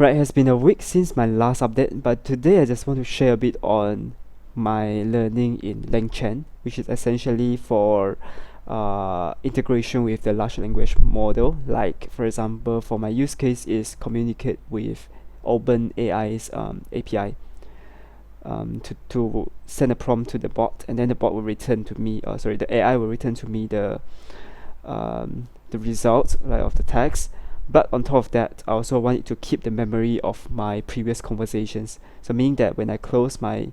Right, it has been a week since my last update, but today I just want to share a bit on my learning in LangChain, which is essentially for integration with the large language model. Like, for example, for my use case is communicate with OpenAI's API to send a prompt to the bot, and then the bot will return to me. Sorry, the AI will return to me the results, right, of the text. But on top of that, I also want it to keep the memory of my previous conversations. So meaning that when I close my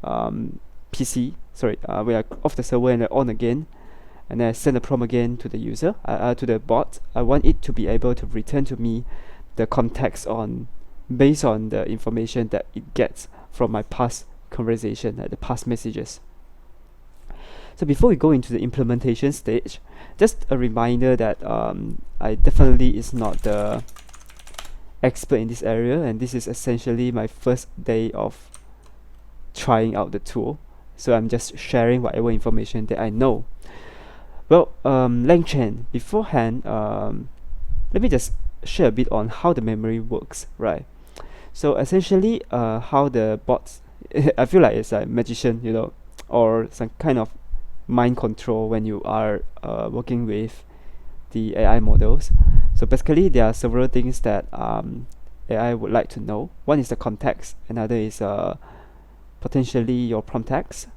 PC, sorry, when I off the server and I on again, and then I send a prompt again to the user, to the bot, I want it to be able to return to me the context on based on the information that it gets from my past conversation, the past messages. So before we go into the implementation stage, just a reminder that I definitely is not the expert in this area, and this is essentially my first day of trying out the tool. So I'm just sharing whatever information that I know. Well, LangChain, beforehand, let me just share a bit on how the memory works, right? So essentially, how the bots, I feel like it's like magician, or some kind of mind control when you are working with the AI models. So basically, there are several things that AI would like to know. One is the context, another is potentially your prompt text,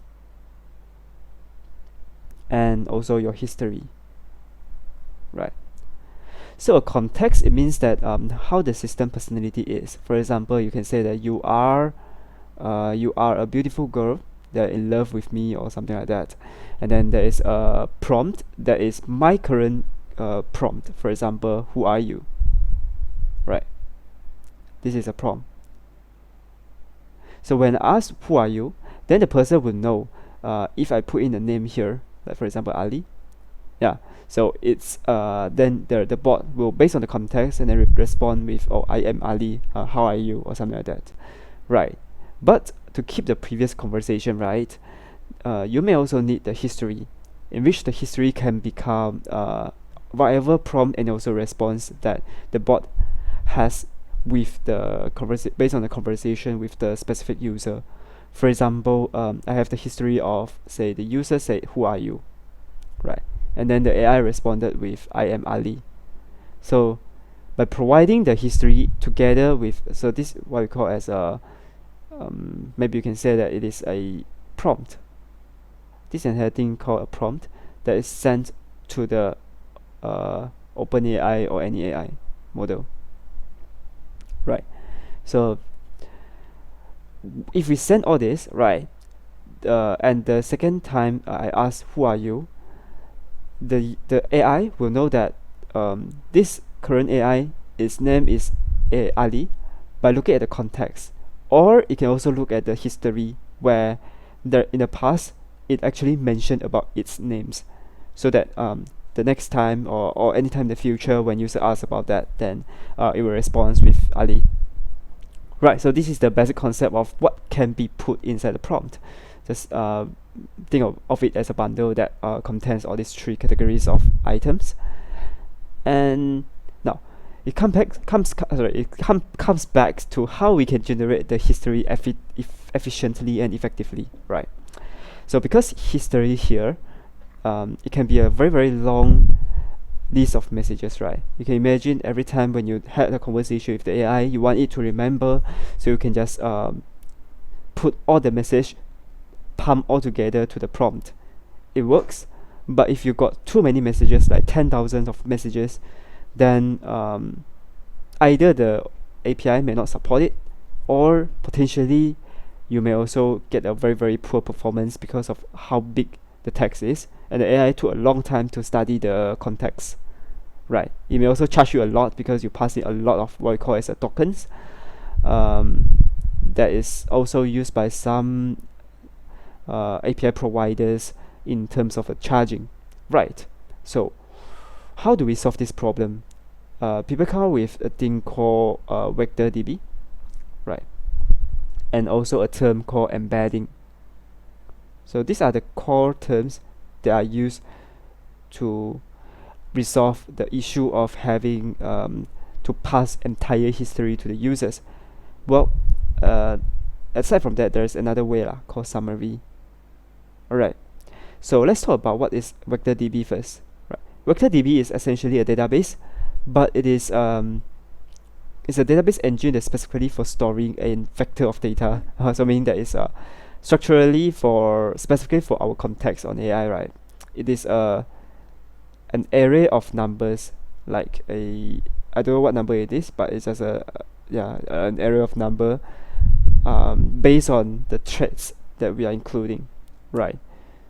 and also your history, right? So a context, it means that how the system personality is. For example, you can say that you are a beautiful girl, they're in love with me, or something like that. And then there is a prompt that is my current prompt. For example, who are you, right? This is a prompt. So when I ask who are you, then the person will know if I put in a name here, like for example Ali. Yeah, so it's then the bot will, based on the context, and then respond with, oh, I am Ali, how are you, or something like that, right? But to keep the previous conversation right, you may also need the history, in which the history can become whatever prompt and also response that the bot has with the based on the conversation with the specific user. For example, I have the history of, say, the user said, who are you, right? And then the AI responded with, I am Ali. So by providing the history together with, so this is what we call as a maybe you can say that it is a prompt. This entire thing called a prompt that is sent to the OpenAI or any AI model, right? So if we send all this, right, and the second time I ask who are you, the AI will know that this current AI, its name is Ali, by looking at the context. Or it can also look at the history, where in the past it actually mentioned about its names, so that the next time, or anytime in the future when user asks about that, then it will respond with Ali. Right, so this is the basic concept of what can be put inside the prompt. Just think of it as a bundle that contains all these three categories of items. And now it comes back to how we can generate the history efficiently and effectively, right? So because history here, it can be a very, very long list of messages, right? You can imagine every time when you had a conversation with the AI, you want it to remember, so you can just put all the message, pump all together to the prompt. It works, but if you got too many messages, like 10,000 of messages, then either the API may not support it, or potentially you may also get a very, very poor performance because of how big the text is, and the AI took a long time to study the context, right? It may also charge you a lot because you pass in a lot of what we call as a tokens, that is also used by some API providers in terms of charging, right? So how do we solve this problem? People come up with a thing called vector DB, right? And also a term called embedding. So these are the core terms that are used to resolve the issue of having to pass entire history to the users. Well, aside from that, there's another way called summary. Alright, so let's talk about what is VectorDB first. Right, VectorDB is essentially a database, but it's a database engine that's specifically for storing a vector of data. So meaning that it's structurally specifically for our context on AI, right? It is an array of numbers, like I don't know what number it is, but it's just an array of number based on the threads that we are including, right?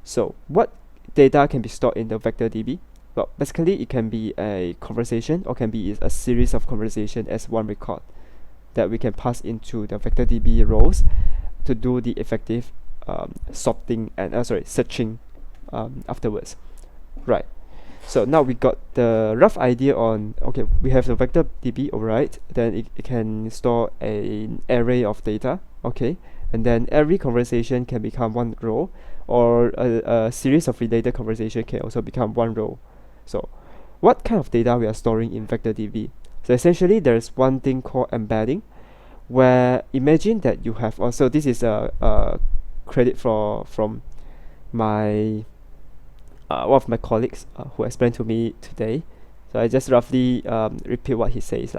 So what data can be stored in the VectorDB? Well, basically it can be a conversation or can be a series of conversation as one record that we can pass into the VectorDB rows to do the effective sorting and searching afterwards, right? So now we got the rough idea on, okay, we have the VectorDB, alright, then it can store an array of data, okay, and then every conversation can become one row, or a series of related conversation can also become one row. So what kind of data we are storing in VectorDB? So essentially there's one thing called embedding, where imagine that you have also, this is a credit from my one of my colleagues who explained to me today. So I just roughly repeat what he says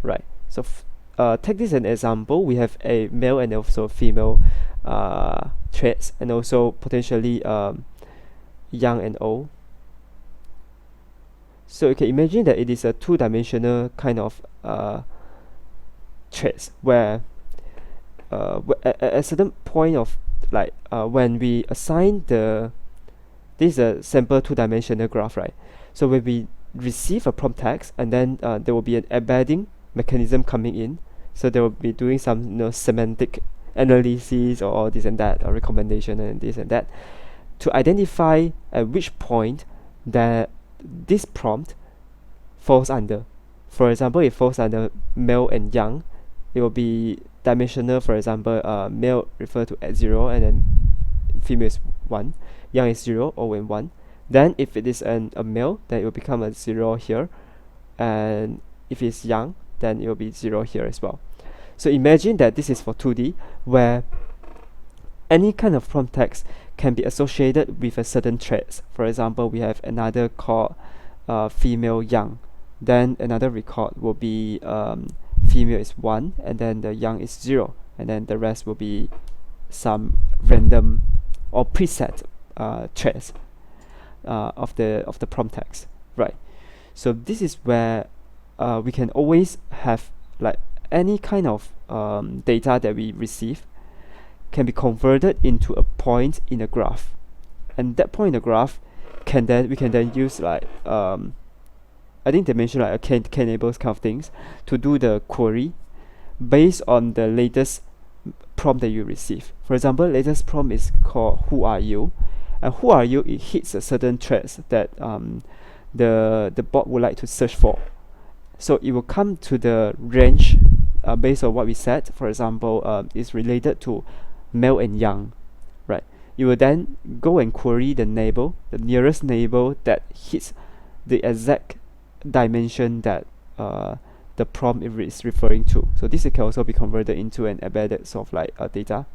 right? So take this as an example. We have a male and also female traits, and also potentially young and old. So you can imagine that it is a two-dimensional kind of traits, where at a certain point of when we assign this is a simple two-dimensional graph, right? So when we receive a prompt text, and then there will be an embedding mechanism coming in. So they will be doing some semantic analysis or this and that, or recommendation and this and that, to identify at which point that this prompt falls under. For example, it falls under male and young, it will be dimensional. For example, male refer to at 0, and then female is 1, young is 0, old and 1. Then if it is a male, then it will become a 0 here, and if it's young, then it will be 0 here as well. So imagine that this is for 2D, where any kind of prompt text can be associated with a certain traits. For example, we have another called female young, then another record will be female is 1, and then the young is 0, and then the rest will be some random or preset traits of the prompt text, right? So this is where we can always have any kind of data that we receive can be converted into a point in a graph, and that point in the graph we can then use I think they mentioned a k-enables kind of things to do the query based on the latest prompt that you receive. For example, latest prompt is called "Who are you?" and "Who are you?" it hits a certain threads that the bot would like to search for. So it will come to the range based on what we said. For example, it's related to male and young, right? You will then go and query the neighbor, the nearest neighbor that hits the exact dimension that the prompt is referring to. So this can also be converted into an embedded sort of data.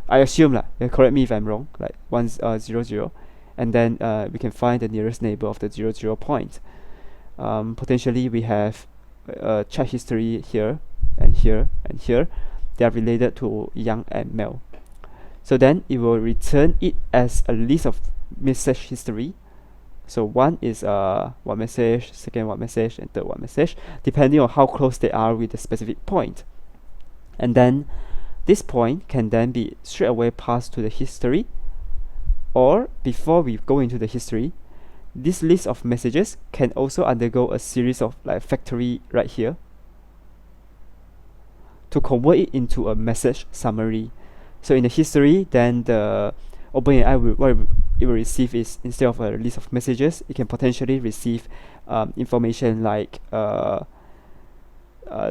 I assume correct me if I'm wrong, 1 0 0, and then we can find the nearest neighbor of the 0 0 point. Potentially we have chat history here and here and here. They are related to young and male. So then it will return it as a list of message history. So one is one message, second one message, and third one message, depending on how close they are with the specific point. And then this point can then be straight away passed to the history, or before we go into the history, this list of messages can also undergo a series of factory right here to convert it into a message summary. So in the history, then the OpenAI what it will receive is, instead of a list of messages, it can potentially receive information like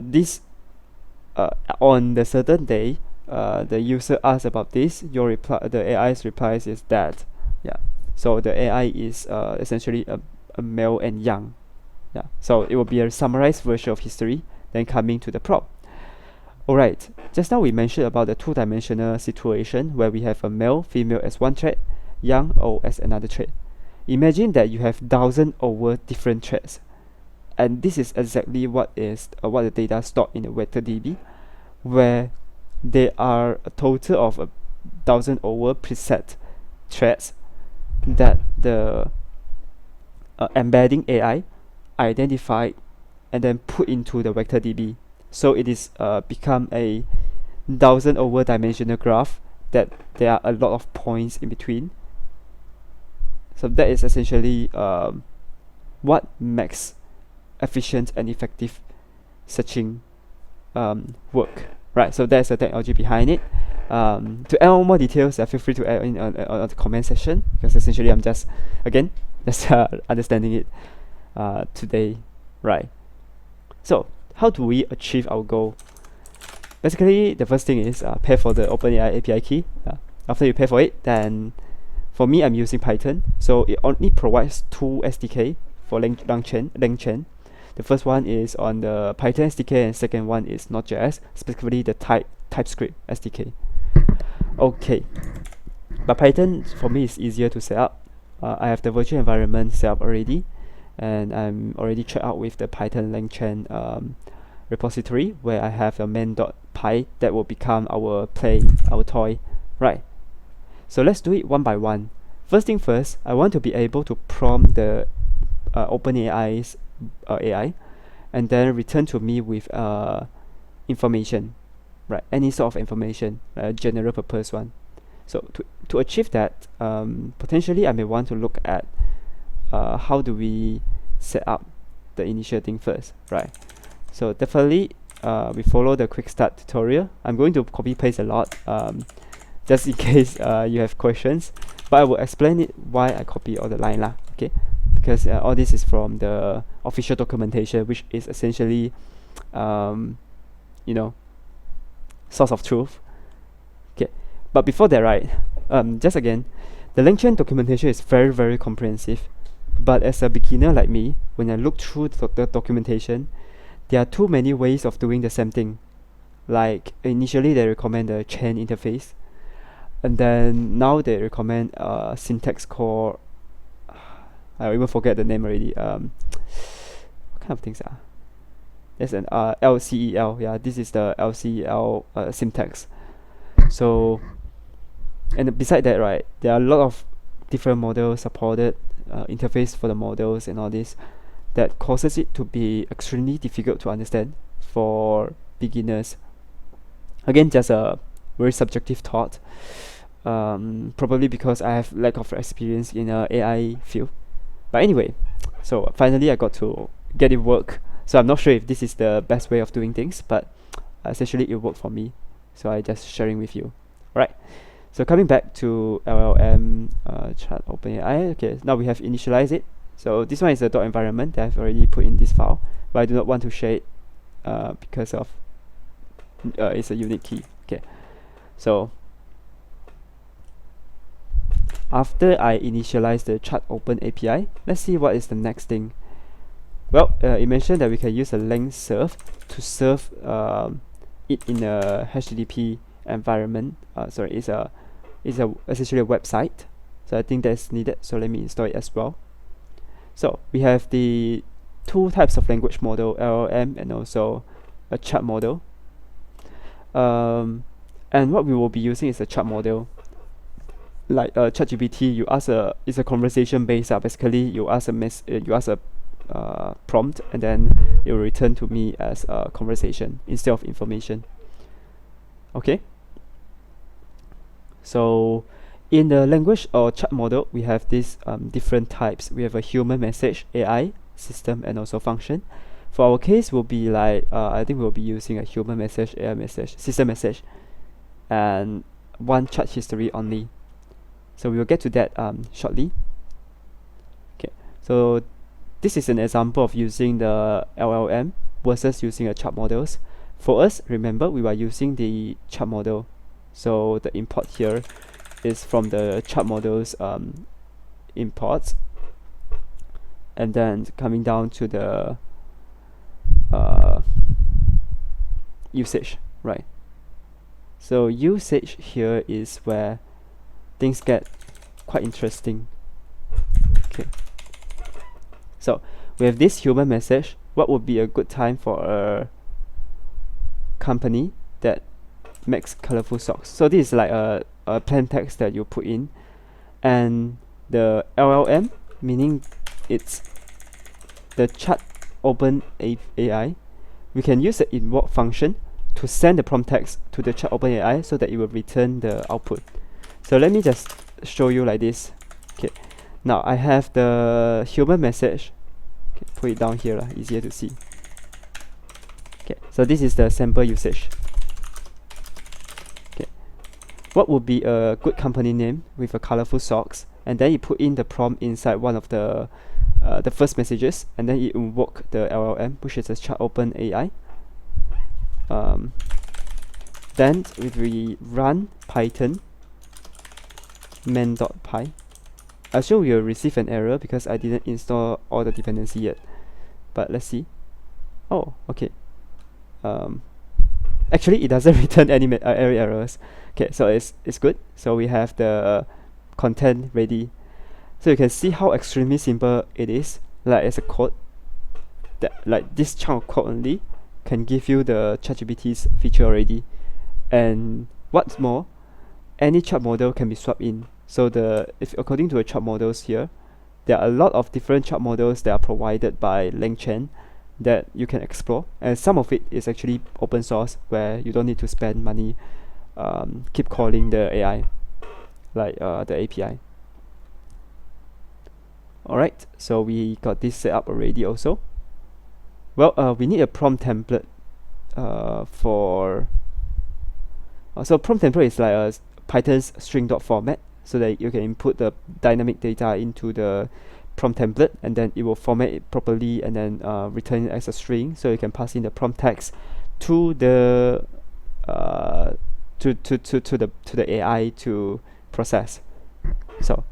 this on the certain day, the user asked about this, the AI's replies is that. So the AI is essentially a male and young, Yeah, so it will be a summarized version of history, then coming to the prompt. Alright, just now we mentioned about the two-dimensional situation where we have a male, female as one thread, young, old as another thread. Imagine that you have thousands over different threads, and this is exactly what the data stored in a vector DB, where there are a total of 1,000 over preset threads that the embedding AI identified and then put into the vector DB. So it is become a 1,000 over dimensional graph that there are a lot of points in between. So that is essentially what makes efficient and effective searching work, right? So that's the technology behind it. To add on more details, feel free to add in on the comment section, because essentially I'm just understanding it today, right? So how do we achieve our goal? Basically, the first thing is pay for the OpenAI API key. After you pay for it, then for me, I'm using Python, so it only provides two SDK for LangChain. The first one is on the Python SDK, and second one is Node.js, specifically the TypeScript SDK. Okay, but Python for me is easier to set up. I have the virtual environment set up already, and I'm already checked out with the Python LangChain repository, where I have a main.py that will become our toy, right? So let's do it one by one. First thing first, I want to be able to prompt the OpenAI's AI, and then return to me with information, right? Any sort of information, general purpose one. So to achieve that, potentially I may want to look at how do we set up the initial thing first, right? So definitely we follow the quick start tutorial. I'm going to copy paste a lot just in case you have questions, but I will explain it why I copy all the line lah, okay? Because all this is from the official documentation, which is essentially source of truth. Okay, but before that, right, just again, the LangChain documentation is very, very comprehensive, but as a beginner like me, when I look through the documentation, there are too many ways of doing the same thing. Like initially they recommend the chain interface, and then now they recommend syntax called, I even forget the name already. What kind of things are? There's an LCEL. Yeah, this is the LCEL syntax. So, and beside that, right, there are a lot of different models supported, interface for the models and all this, that causes it to be extremely difficult to understand for beginners. Again, just a very subjective thought. Probably because I have lack of experience in AI field. But anyway, so finally I got to get it work. So I'm not sure if this is the best way of doing things, but essentially it worked for me. So I just sharing with you. Alright. So coming back to LLM chat OpenAI. Okay, now we have initialized it. So this one is a dot environment that I've already put in this file, but I do not want to share it because of it's a unique key. Okay, so after I initialize the chat open API, let's see what is the next thing. Well, it mentioned that we can use a lang serve to serve it in a HTTP environment. It's essentially a website. So I think that's needed. So let me install it as well. So we have the two types of language model, LLM and also a chat model. And what we will be using is a chat model. Like ChatGPT, it's a conversation based. Basically, you ask a prompt, and then it will return to me as a conversation instead of information. Okay. So in the language or chat model, we have these different types. We have a human message, AI, system, and also function. For our case, will be like I think we'll be using a human message, AI message, system message, and one chat history only. So we will get to that shortly. Okay, so this is an example of using the LLM versus using a chat models. For us, remember, we were using the chat model, so the import here is from the chat models imports, and then coming down to the uh, usage, right? So usage here is where things get quite interesting. Okay, so we have this human message. What would be a good time for a company that makes colorful socks? So this is like a plain text that you put in, and the LLM, meaning it's the chat open AI, we can use the invoke function to send the prompt text to the chat open AI so that it will return the output. So let me just show you like this. Okay, now I have the human message. Okay, put it down here, easier to see. Okay, so this is the sample usage. Okay, what would be a good company name with a colorful socks? And then you put in the prompt inside one of the first messages, and then you invoke the LLM, which is a chat open AI. Then if we run python main.py, I assume we will receive an error because I didn't install all the dependency yet. But let's see. Oh, okay. Actually, it doesn't return any errors. Okay, so it's good. So we have the content ready. So you can see how extremely simple it is. Like as a code, that like this chunk of code only can give you the ChatGPT's feature already. And what's more, any chat model can be swapped in. So if according to the chat models here, there are a lot of different chat models that are provided by LangChain that you can explore, and some of it is actually open source where you don't need to spend money keep calling the AI, like the API. Alright, so we got this set up already also. Well, we need a prompt template for so prompt template is like a Python's string.format, so that you can input the dynamic data into the prompt template, and then it will format it properly and then return it as a string, so you can pass in the prompt text to the to the AI to process. So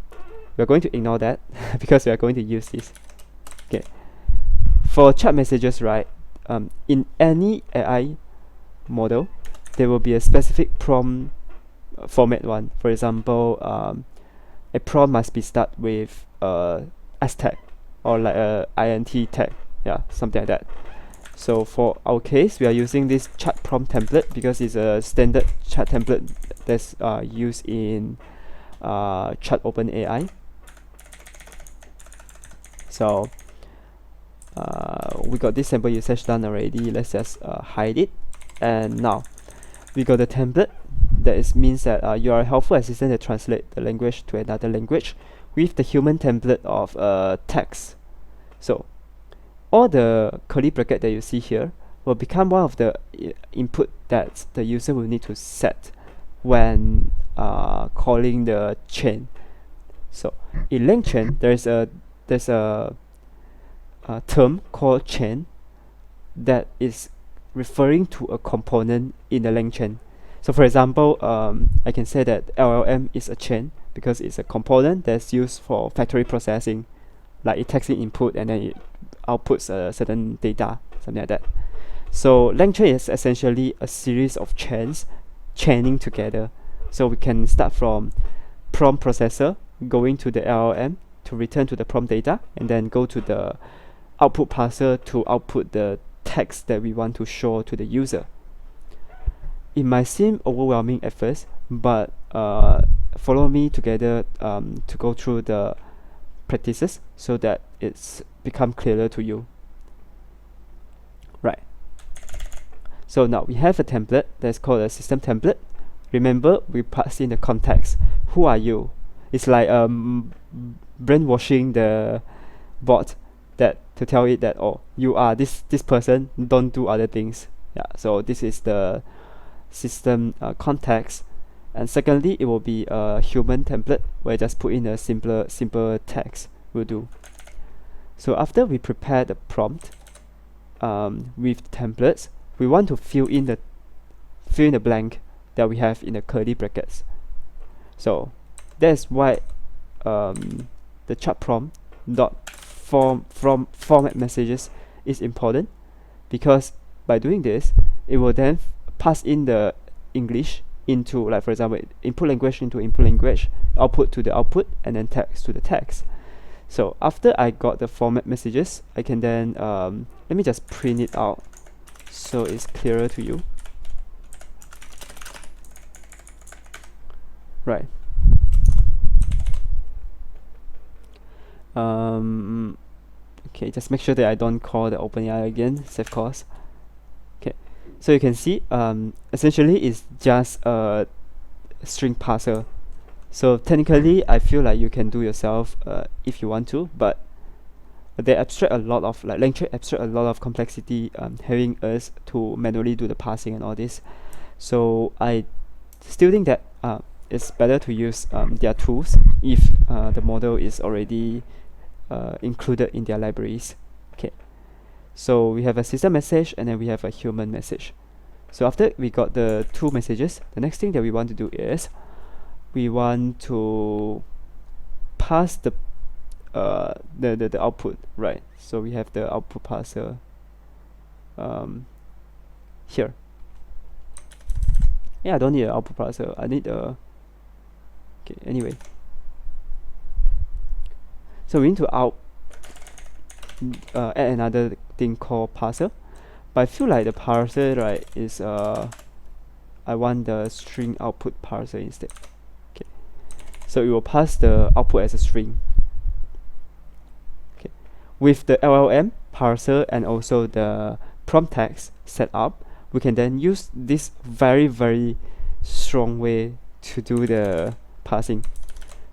we're going to ignore that because we are going to use this. Okay, for chat messages, right, in any AI model there will be a specific prompt format one. For example, a prompt must be start with S tag or like a int tag, yeah, something like that. So for our case, we are using this chat prompt template because it's a standard chat template that's used in chat open AI. So we got this sample usage done already. Let's just hide it, and now we got the template. That means that you are a helpful assistant to translate the language to another language with the human template of text. So all the curly bracket that you see here will become one of the input that the user will need to set when calling the chain. So in LangChain, there's a term called chain that is referring to a component in the LangChain. So for example, I can say that LLM is a chain because it's a component that's used for factory processing, like it takes in input and then it outputs a certain data, something like that. So LangChain is essentially a series of chains chaining together. So we can start from prompt processor going to the LLM to return to the prompt data, and then go to the output parser to output the text that we want to show to the user. It might seem overwhelming at first, but follow me together to go through the practices so that it's become clearer to you. Right. So now we have a template that's called a system template. Remember, we pass in the context. Who are you? It's like brainwashing the bot that to tell it that, oh, you are this person, don't do other things. Yeah. So this is the system context. And secondly, it will be a human template where I just put in a simple text will do. So after we prepare the prompt with templates, we want to fill in the blank that we have in the curly brackets. So that's why the chat prompt dot format messages is important, because by doing this, it will then pass in the English into, like for example, input language into input language, output to the output, and then text to the text. So after I got the format messages, I can then let me just print it out so it's clearer to you. Right. Okay, just make sure that I don't call the OpenAI again, save course. Okay, so you can see essentially it's just a string parser. So technically I feel like you can do yourself if you want to, but they abstract a lot of, like LangChain abstract a lot of complexity, having us to manually do the parsing and all this. So I still think that it's better to use their tools if the model is already included in their libraries. Okay, so we have a system message and then we have a human message. So after we got the two messages, the next thing that we want to do is we want to pass the output, right? So we have the output parser here. Yeah, I don't need an output parser. I need a okay. Anyway, so we need to add another thing called parser. But I feel like the parser, right, is I want the string output parser instead. Okay, so it will pass the output as a string. Okay, with the LLM parser and also the prompt text set up, we can then use this very strong way to do the parsing.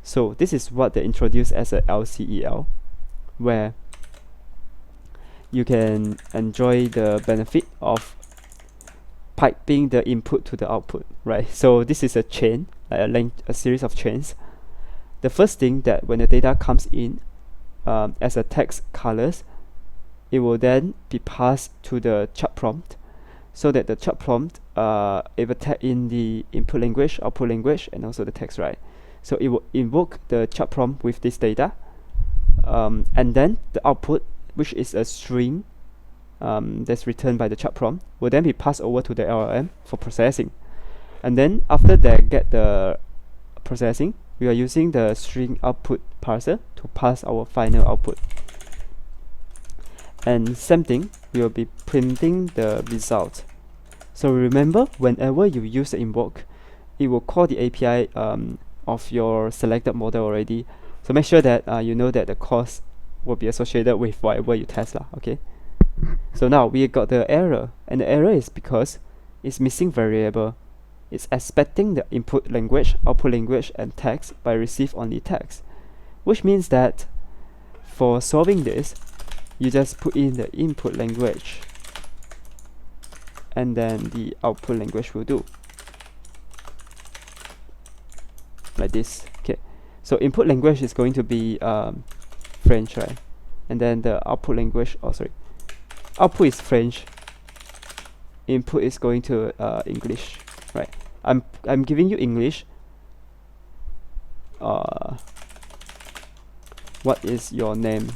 So this is what they introduced as a LCEL, where you can enjoy the benefit of piping the input to the output, right? So this is a chain, like a series of chains. The first thing that when the data comes in as a text colors, it will then be passed to the chat prompt, so that the chat prompt it will tag in the input language, output language, and also the text, right? So it will invoke the chat prompt with this data, and then the output, which is a string that's returned by the chat prompt, will then be passed over to the LLM for processing. And then after they get the processing, we are using the string output parser to pass our final output. And same thing, we will be printing the result. So remember, whenever you use the invoke, it will call the API of your selected model already. So make sure that you know that the cost will be associated with whatever you test lah, okay? So now we got the error, and the error is because it's missing variable. It's expecting the input language, output language, and text, but receive only text, which means that for solving this, you just put in the input language, and then the output language will do like this. Okay, so input language is going to be French, right? And then the output language, output is French, input is going to English, right? I'm giving you English. What is your name?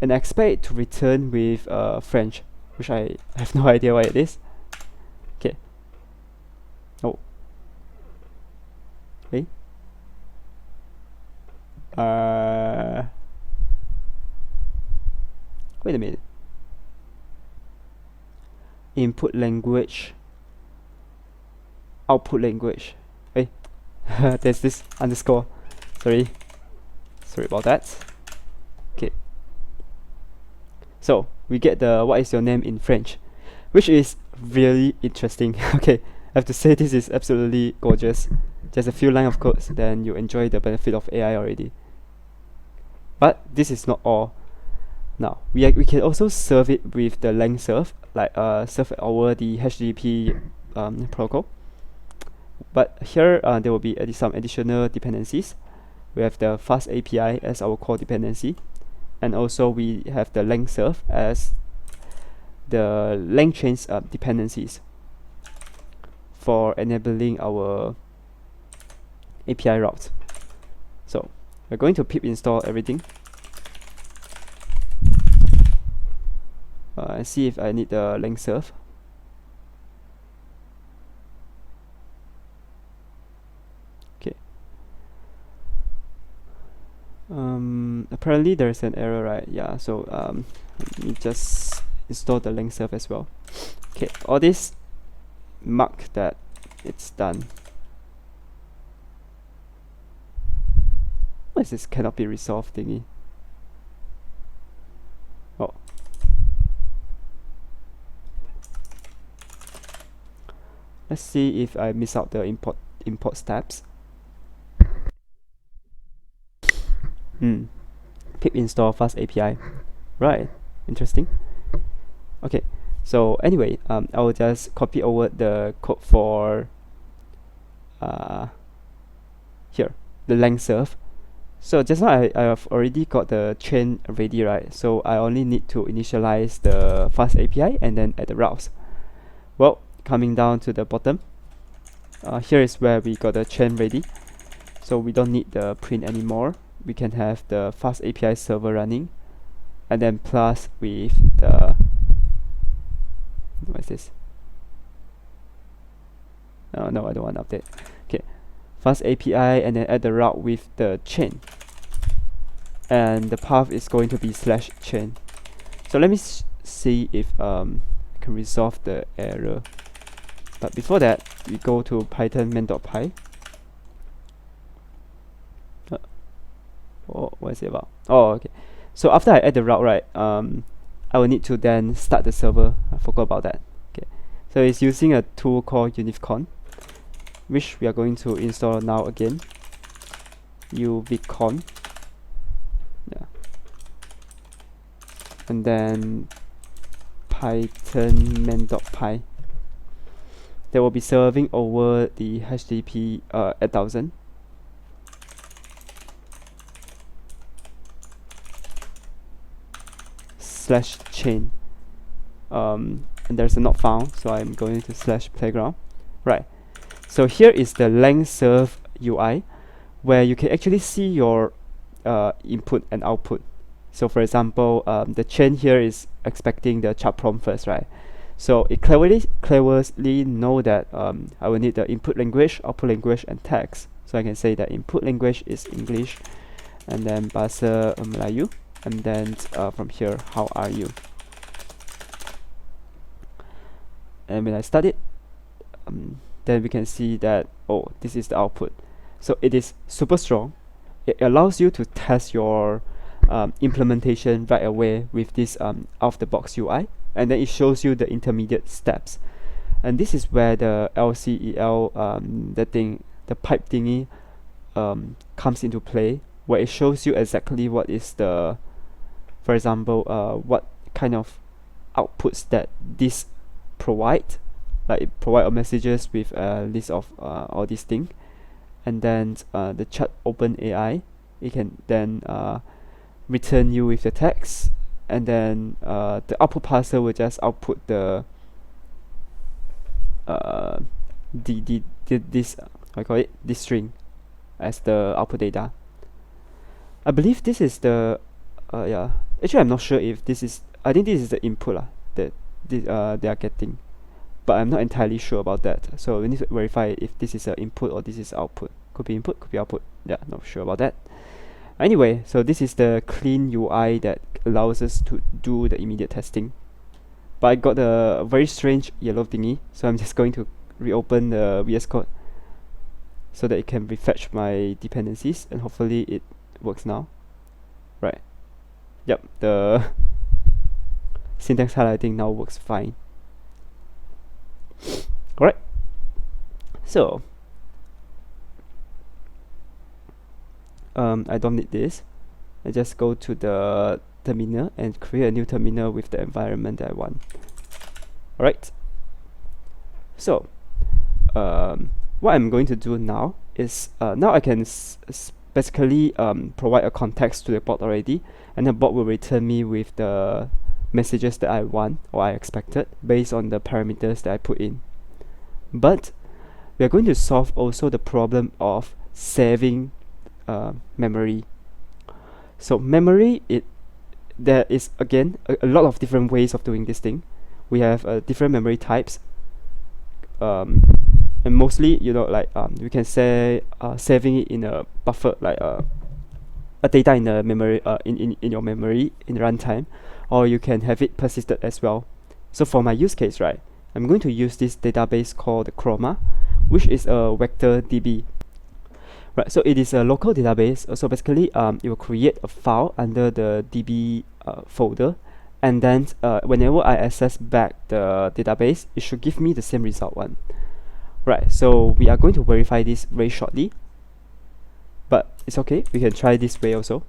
And I expect it to return with French, which I have no idea what it is. Okay. Oh. Okay. Wait a minute. Input language, output language. Hey, there's this underscore. Sorry about that. Okay. So we get the what is your name in French, which is really interesting. Okay, I have to say this is absolutely gorgeous. Just a few lines of code, then you enjoy the benefit of AI already. But this is not all. Now we can also serve it with the LangServe, like serve over the HTTP protocol. But here there will be some additional dependencies. We have the fast API as our core dependency, and also we have the LangServe as the LangChain's dependencies for enabling our API routes. So we're going to pip install everything. and see if I need the length serve. Okay. Apparently there's an error, right? Yeah, so let me just install the length serve as well. Okay, all this mark that it's done. What is this cannot be resolved thingy? Oh. Let's see if I miss out the import steps. Pip install fast API. Right, interesting. Okay, so anyway, I will just copy over the code for here, the length serve. So just now I have already got the chain ready, right? So I only need to initialize the fast API and then add the routes. Well, coming down to the bottom, here is where we got the chain ready. So we don't need the print anymore. We can have the fast API server running, and then plus with the, what is this? Oh no, I don't want to update. Okay, fast API and then add the route with the chain, and the path is going to be /chain. So let me see if I can resolve the error. But before that, we go to python main.py. Oh, what is it about? Oh, okay. So after I add the route, right, I will need to then start the server. I forgot about that. Okay. So it's using a tool called univcon, which we are going to install now again. uvcon. Yeah. And then python main.py. That will be serving over the HTTP 8000. /chain. And there's a not found, so I'm going to /playground. Right. So here is the length serve UI, where you can actually see your input and output. So for example, the chain here is expecting the chat prompt first, right? So it cleverly know that I will need the input language, output language, and text. So I can say that input language is English, and then bahasa Melayu, and then from here, how are you? And when I start it, then we can see that, oh, this is the output. So it is super strong. It allows you to test your implementation right away with this out-of-the-box UI, and then it shows you the intermediate steps. And this is where the LCEL, the pipe thingy, comes into play, where it shows you exactly what is the, for example, what kind of outputs that this provide. Like it provide messages with a list of all these things, and then the chat open AI, it can then return you with the text, and then the output parser will just output the this I call it this string as the output data. I believe this is the yeah. Actually, I'm not sure if this is. I think this is the input that they are getting, but I'm not entirely sure about that. So we need to verify if this is an input or this is output. Could be input, could be output. Yeah, not sure about that. Anyway, so this is the clean UI that allows us to do the immediate testing. But I got a very strange yellow thingy, so I'm just going to reopen the VS Code so that it can refetch my dependencies, and hopefully it works now. Right. Yep, the syntax highlighting now works fine. Alright. So I don't need this. I just go to the terminal and create a new terminal with the environment that I want. Alright. So what I'm going to do now is now I can basically provide a context to the bot already, and the bot will return me with the messages that I want or I expected based on the parameters that I put in. But we are going to solve also the problem of saving memory. So memory, there is again a lot of different ways of doing this thing. We have different memory types, and mostly, like we can say saving it in a buffer, like a data in the memory, in your memory in runtime, or you can have it persisted as well. So for my use case, right, I'm going to use this database called Chroma, which is a vector DB. Right, so it is a local database. So basically, it will create a file under the DB folder, and then whenever I access back the database, it should give me the same result one. Right, so we are going to verify this very shortly, but it's okay, we can try this way also.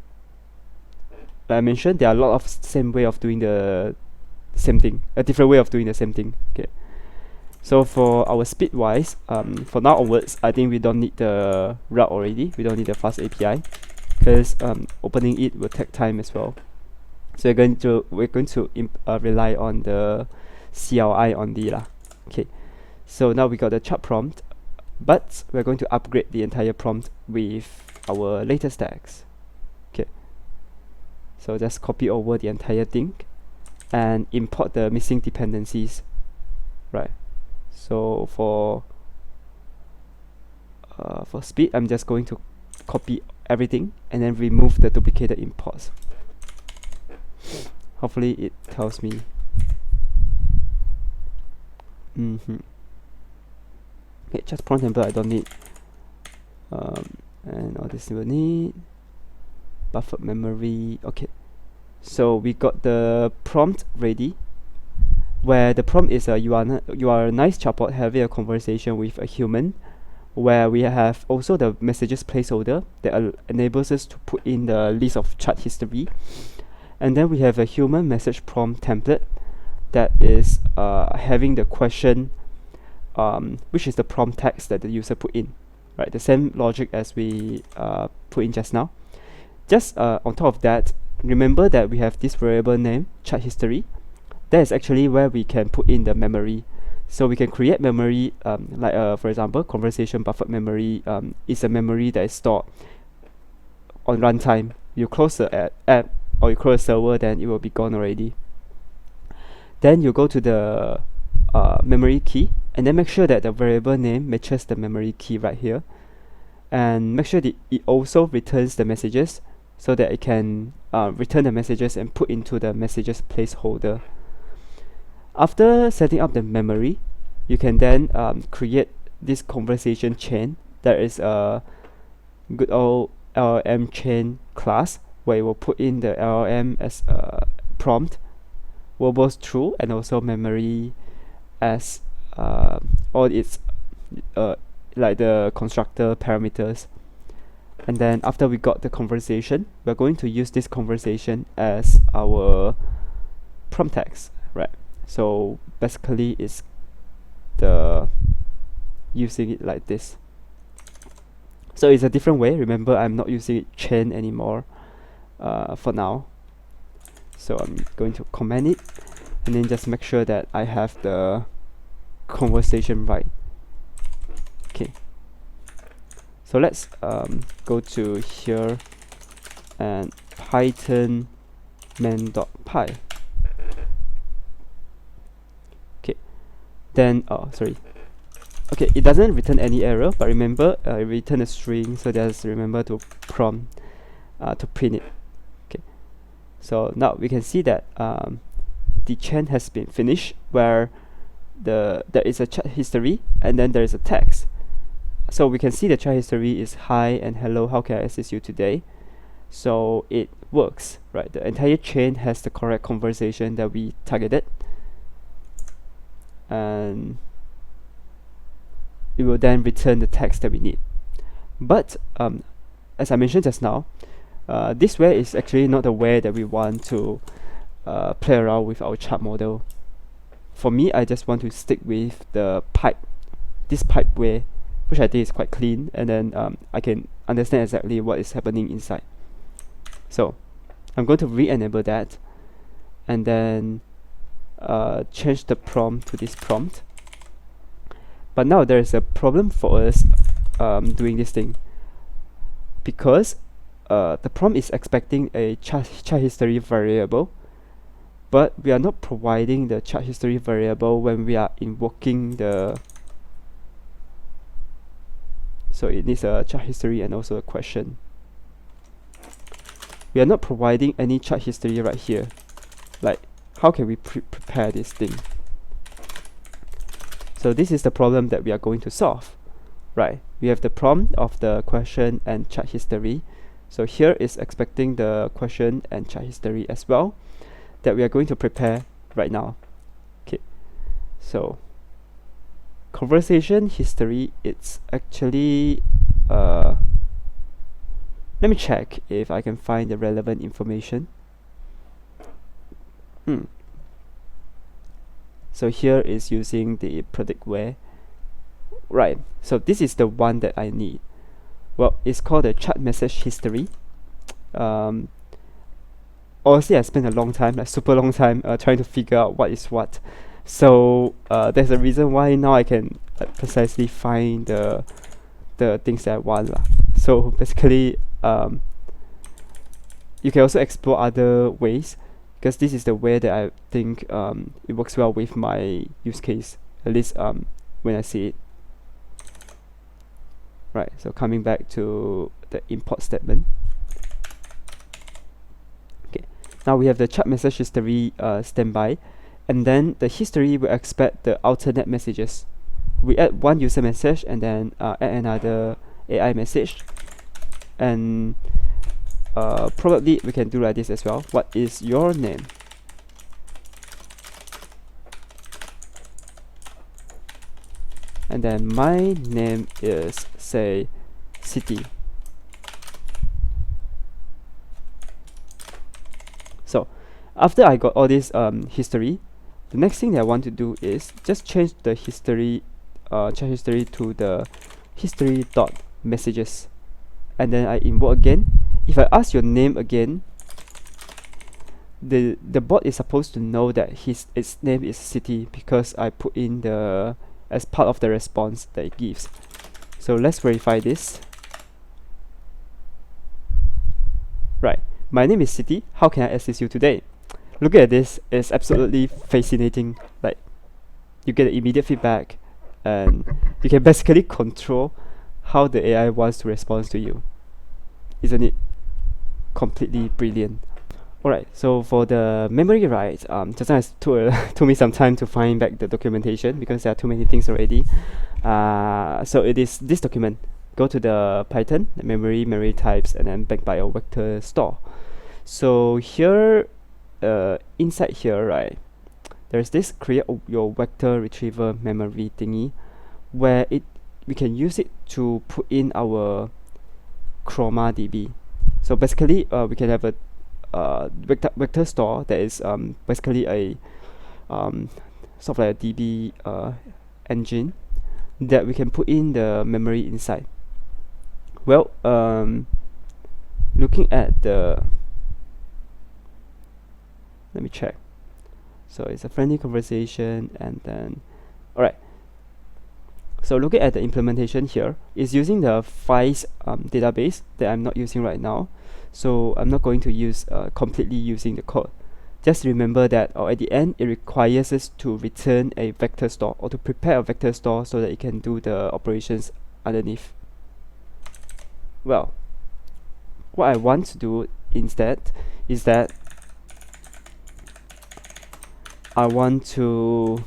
Like I mentioned, there are a lot of same way of doing the same thing, a different way of doing the same thing. Okay, so for our speed wise, for now onwards, I think we don't need the route already. We don't need the fast API, because opening it will take time as well. So we're going to rely on the CLI only lah. Okay, so now we got the chart prompt, but we're going to upgrade the entire prompt with our latest tags. Okay, so just copy over the entire thing and import the missing dependencies. Right, so for speed, I'm just going to copy everything and then remove the duplicated imports. Hopefully it tells me. Okay, just prompt template I don't need, and all this we will need. Buffer memory. Okay, so we got the prompt ready, where the prompt is you are a nice chatbot having a conversation with a human, where we have also the messages placeholder that enables us to put in the list of chat history, and then we have a human message prompt template that is having the question, which is the prompt text that the user put in. Right, the same logic as we put in just now. Just on top of that, remember that we have this variable name chat history. That is actually where we can put in the memory. So we can create memory, like for example, conversation buffer memory is a memory that is stored on runtime. You close the app or you close the server, then it will be gone already. Then you go to the memory key, and then make sure that the variable name matches the memory key right here, and make sure that it also returns the messages, so that it can return the messages and put into the messages placeholder. After setting up the memory, you can then create this conversation chain. There is a good old LangChain class where you will put in the LLM as a prompt, verbals true, and also memory as all its like the constructor parameters. And then after we got the conversation, we're going to use this conversation as our prompt text, right? So basically it's the using it like this. So it's a different way. Remember, I'm not using it chain anymore for now. So I'm going to comment it and then just make sure that I have the conversation right. Okay, so let's go to here and python main.py. Okay, then sorry, okay, it doesn't return any error, but remember, return a string, so just remember to prompt to print it. Okay, so now we can see that the chain has been finished, where there is a chat history and then there is a text. So we can see the chat history is hi and hello, how can I assist you today? So it works, right? The entire chain has the correct conversation that we targeted, and it will then return the text that we need. But as I mentioned just now, this way is actually not the way that we want to play around with our chat model. For me, I just want to stick with the this pipe way, which I think is quite clean, and then I can understand exactly what is happening inside. So I'm going to re-enable that, and then change the prompt to this prompt. But now there is a problem for us doing this thing, because the prompt is expecting a chat history variable, but we are not providing the chat history variable when we are invoking the. So it needs a chat history and also a question. We are not providing any chat history right here. Like, how can we prepare this thing? So this is the problem that we are going to solve, right? We have the prompt of the question and chat history. So here is expecting the question and chat history as well that we are going to prepare right now. Okay, so conversation history, it's actually let me check if I can find the relevant information. So here is using the predict where. Right, so this is the one that I need. Well, it's called the chat message history. Honestly, I spent a long time, like super long time, trying to figure out what is what. So there's a reason why now I can precisely find the things that I want lah. So basically, you can also explore other ways, because this is the way that I think it works well with my use case, at least when I see it. Right, so coming back to the import statement. Okay, now we have the chat message history standby, and then the history will expect the alternate messages. We add one user message and then add another AI message, and probably we can do like this as well. What is your name? And then my name is, say, city. So after I got all this history, the next thing that I want to do is just change the history, chat history to the history dot messages, and then I invoke again. If I ask your name again, the bot is supposed to know that its name is city, because I put in the as part of the response that it gives. So let's verify this. Right, my name is City. How can I assist you today? Look at this, it's absolutely fascinating. Like, you get immediate feedback, and you can basically control how the AI wants to respond to you. Isn't it completely brilliant? Alright, so for the memory write, just now it took me some time to find back the documentation because there are too many things already. So it is this document. Go to the Python, the memory types, and then backed by a vector store. So here, inside here, right, there's this create your vector retriever memory thingy, where we can use it to put in our chroma DB. So basically, we can have a vector store that is basically a sort of like a DB engine that we can put in the memory inside. Well, looking at the, let me check. So it's a friendly conversation, and then alright. So looking at the implementation here, is using the FICE database that I'm not using right now. So I'm not going to use completely using the code. Just remember that at the end, it requires us to return a vector store, or to prepare a vector store so that it can do the operations underneath. Well, what I want to do instead is that I want to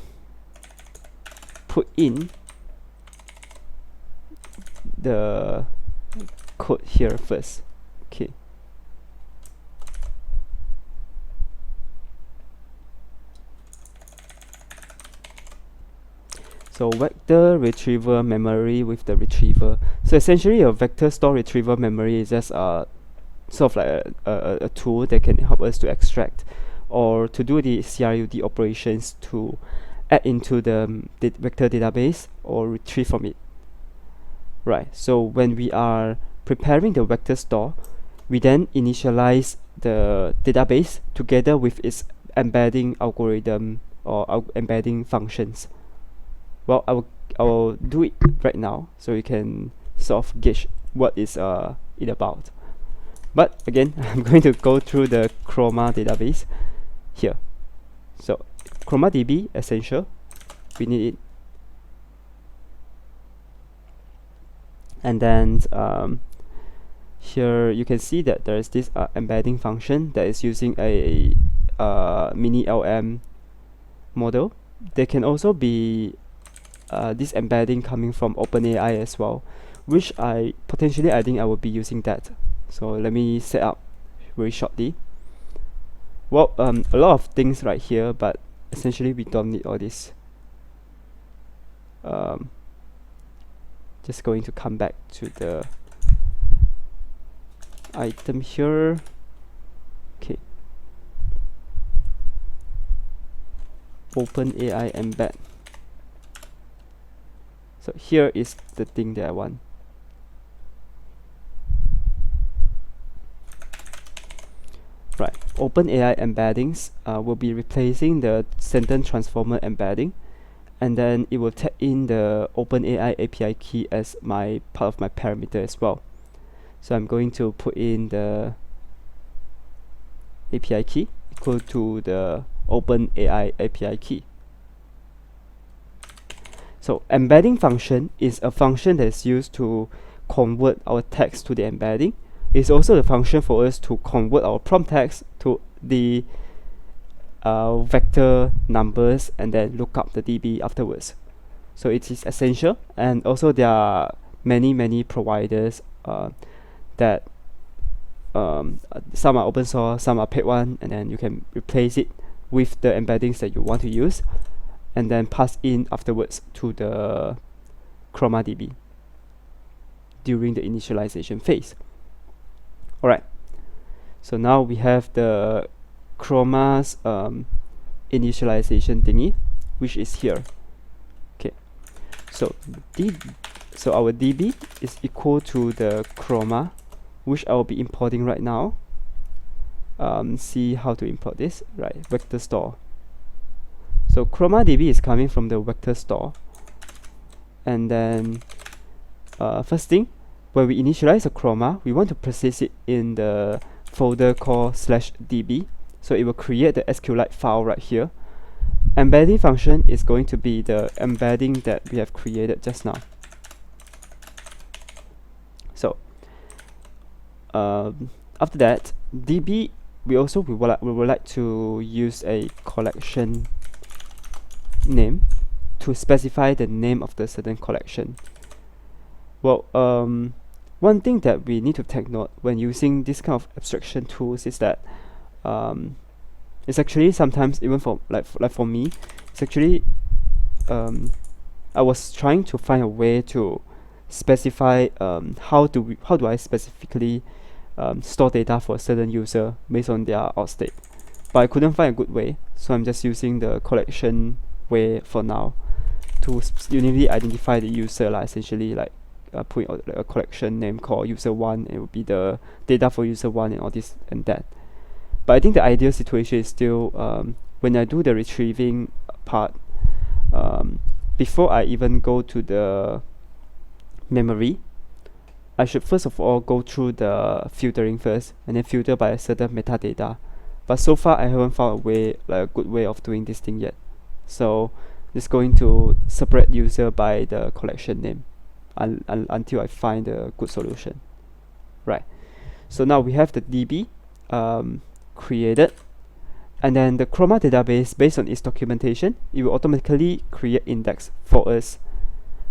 put in the code here first. Okay. So vector retriever memory with the retriever. So essentially, a vector store retriever memory is just sort of like a tool that can help us to extract or to do the CRUD operations to add into the vector database or retrieve from it. Right, so when we are preparing the vector store, we then initialize the database together with its embedding algorithm or embedding functions. Well, I will do it right now so you can sort of gauge what is it about. But again, I'm going to go through the Chroma database here. So ChromaDB essential, we need it. And then here you can see that there is this embedding function that is using a mini LM model. There can also be this embedding coming from OpenAI as well, which I think I will be using that. So let me set up very shortly. Well, a lot of things right here, but essentially we don't need all this. Just going to come back to the item here. Okay. OpenAI embed. So here is the thing that I want. Right, OpenAI embeddings will be replacing the sentence transformer embedding, and then it will tag in the OpenAI API key as my part of my parameter as well. So I'm going to put in the API key equal to the OpenAI API key. So embedding function is a function that is used to convert our text to the embedding. It's also the function for us to convert our prompt text to the vector numbers and then look up the DB afterwards. So it is essential, and also there are many providers that some are open source, some are paid one, and then you can replace it with the embeddings that you want to use and then pass in afterwards to the ChromaDB during the initialization phase. Alright, so now we have the Chroma's initialization thingy, which is here. Okay, so our DB is equal to the Chroma, which I will be importing right now. See how to import this. Right, vector store. So ChromaDB is coming from the vector store, and then first thing, when we initialize a Chroma, we want to process it in the folder called /db. So it will create the SQLite file right here. Embedding function is going to be the embedding that we have created just now. So after that, DB, we would like to use a collection name to specify the name of the certain collection. Well, one thing that we need to take note when using this kind of abstraction tools is that it's actually sometimes, even for like for me, it's actually I was trying to find a way to specify how do I specifically store data for a certain user based on their out state, but I couldn't find a good way, so I'm just using the collection way for now to uniquely identify the user, essentially like putting a collection name called user1, it will be the data for user1 and all this and that. But I think the ideal situation is still when I do the retrieving part, before I even go to the memory, I should first of all go through the filtering first and then filter by a certain metadata. But so far I haven't found a way, like a good way of doing this thing yet. So just going to separate user by the collection name until I find a good solution. Right. So now we have the DB created, and then the Chroma database, based on its documentation, it will automatically create index for us.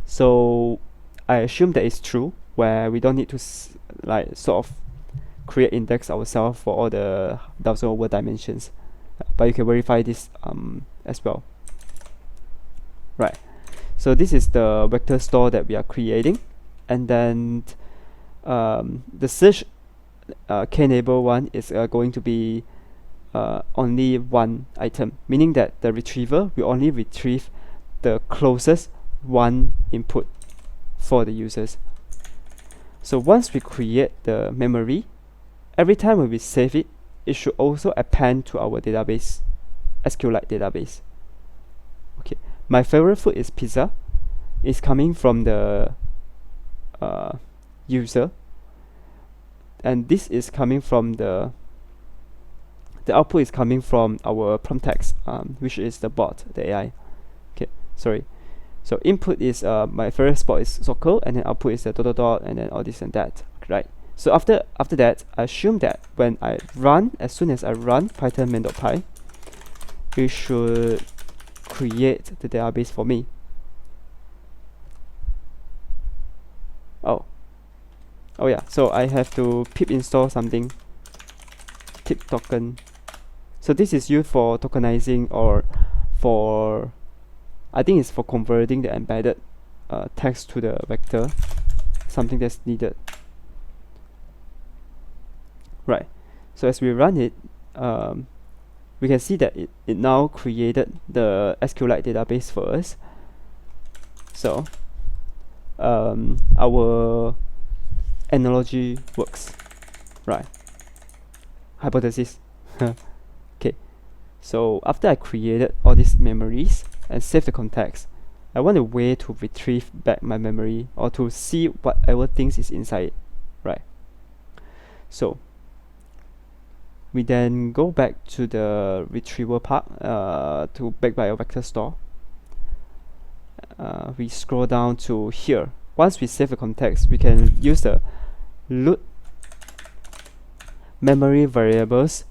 So I assume that is true, where we don't need to sort of create index ourselves for all the 1000 over dimensions, but you can verify this as well. Right, so this is the vector store that we are creating, and then the search k-enable one is going to be only one item, meaning that the retriever will only retrieve the closest one input for the users. So once we create the memory, every time when we save it, it should also append to our database, SQLite database. Okay, my favorite food is pizza. It's coming from the user. and this is coming from the output is coming from our prompt text, which is the bot, the AI. Okay, sorry. So input is my first spot is soccer, and then output is the dot dot dot, and then all this and that, right? So after that, I assume that when I run, as soon as I run python main.py, it should create the database for me. Oh yeah, so I have to pip install something, tip token. So this is used for tokenizing, or for, I think it's for converting the embedded text to the vector, something that's needed. Right, so as we run it, we can see that it now created the SQLite database for us. So our analogy works, right? Hypothesis. Okay, so after I created all these memories and saved the context, I want a way to retrieve back my memory, or to see whatever things is inside it, right? So we then go back to the retrieval part, to back by a vector store. We scroll down to here. Once we save the context, we can use the load memory variables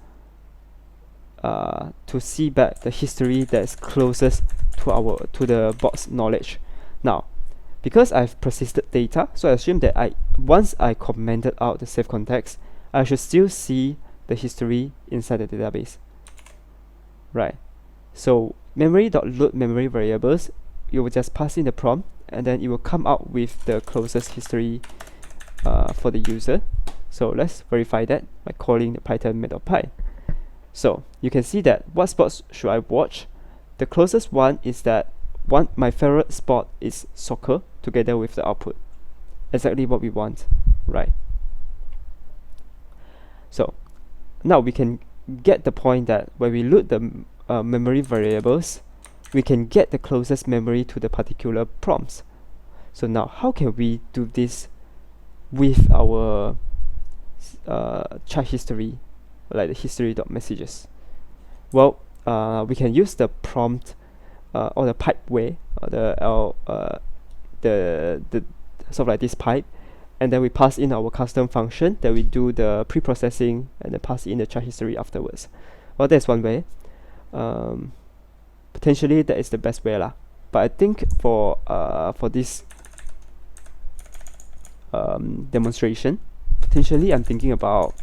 to see back the history that's closest to the bot's knowledge. Now, because I've persisted data, so I assume that once I commented out the save context, I should still see the history inside the database, right? So memory.load memory variables, you will just pass in the prompt, and then it will come out with the closest history for the user. So let's verify that by calling the python main.py. So you can see that what spots should I watch? The closest one is that my favorite spot is soccer, together with the output. Exactly what we want, right? So now we can get the point that when we load the memory variables, we can get the closest memory to the particular prompts. So now how can we do this with our chat history, like the history.messages? Well, we can use the prompt or the pipe way, or the sort of like this pipe, and then we pass in our custom function that we do the pre-processing, and then pass in the chat history afterwards. Well, that's one way. Potentially that is the best way lah. But I think for this demonstration, potentially I'm thinking about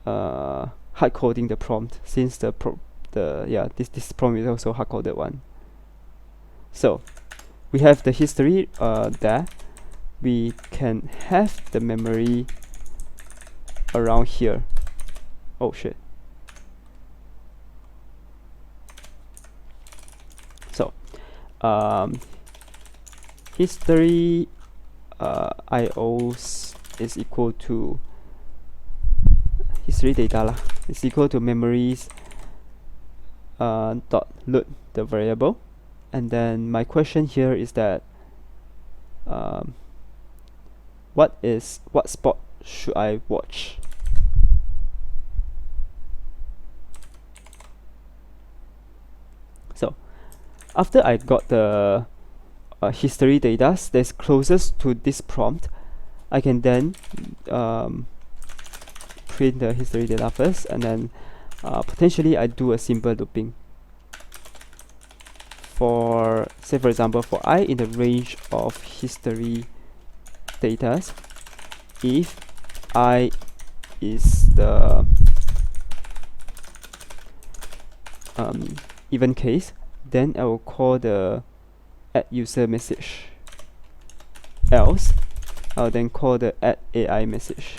hard coding the prompt, since this prompt is also hard coded one. So we have the history there. We can have the memory around here. Oh shit. So history IOs is equal to history data lah, is equal to memories dot load the variable. And then my question here is that what spot should I watch? So after I got the history data that's closest to this prompt, I can then print the history data first, and then potentially I do a simple looping. For, say for example, for I in the range of history data, if I is the even case, then I will call the add user message. Else, I'll then call the add AI message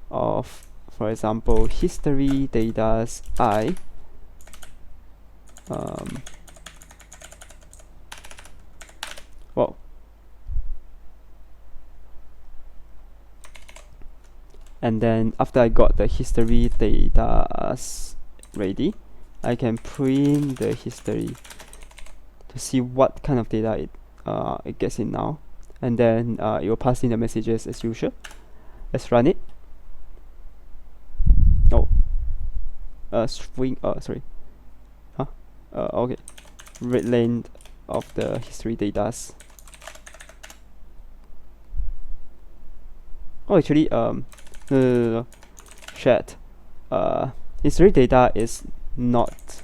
of, for example, history data I well, and then after I got the history data ready, I can print the history to see what kind of data it gets in now, and then it will pass in the messages as usual. Let's run it. Oh, string. Sorry. Huh? Okay. Red lane of the history data. Oh, actually, no. Chat. History data is not.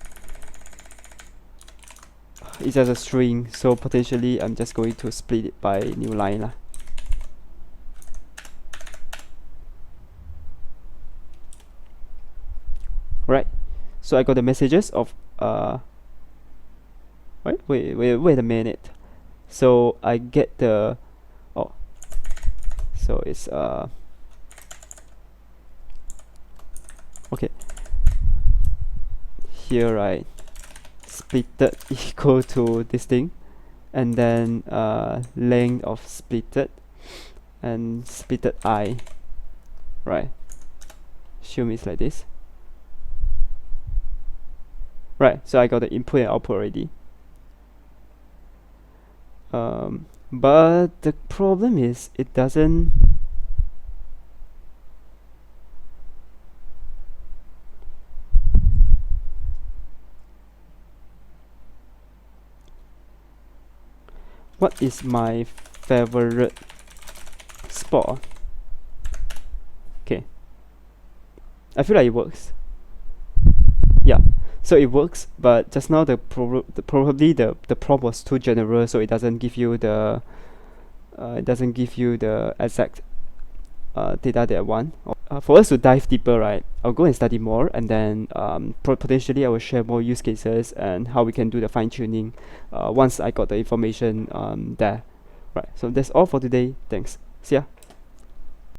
It's just a string, so potentially I'm just going to split it by new line lah. Right. So I got the messages of wait a minute. So I get the so it's okay. Here, right, splitted equal to this thing, and then length of splitted and splitted I, right, show me it's like this. Right, so I got the input and output already. But the problem is it doesn't. What is my favorite spot? Okay, I feel like it works. Yeah, so it works, but just now probably the prompt was too general, so it doesn't give you the exact data that I want. For us to dive deeper, right, I'll go and study more, and then potentially I will share more use cases and how we can do the fine tuning once I got the information there. Right, so that's all for today. Thanks. See ya.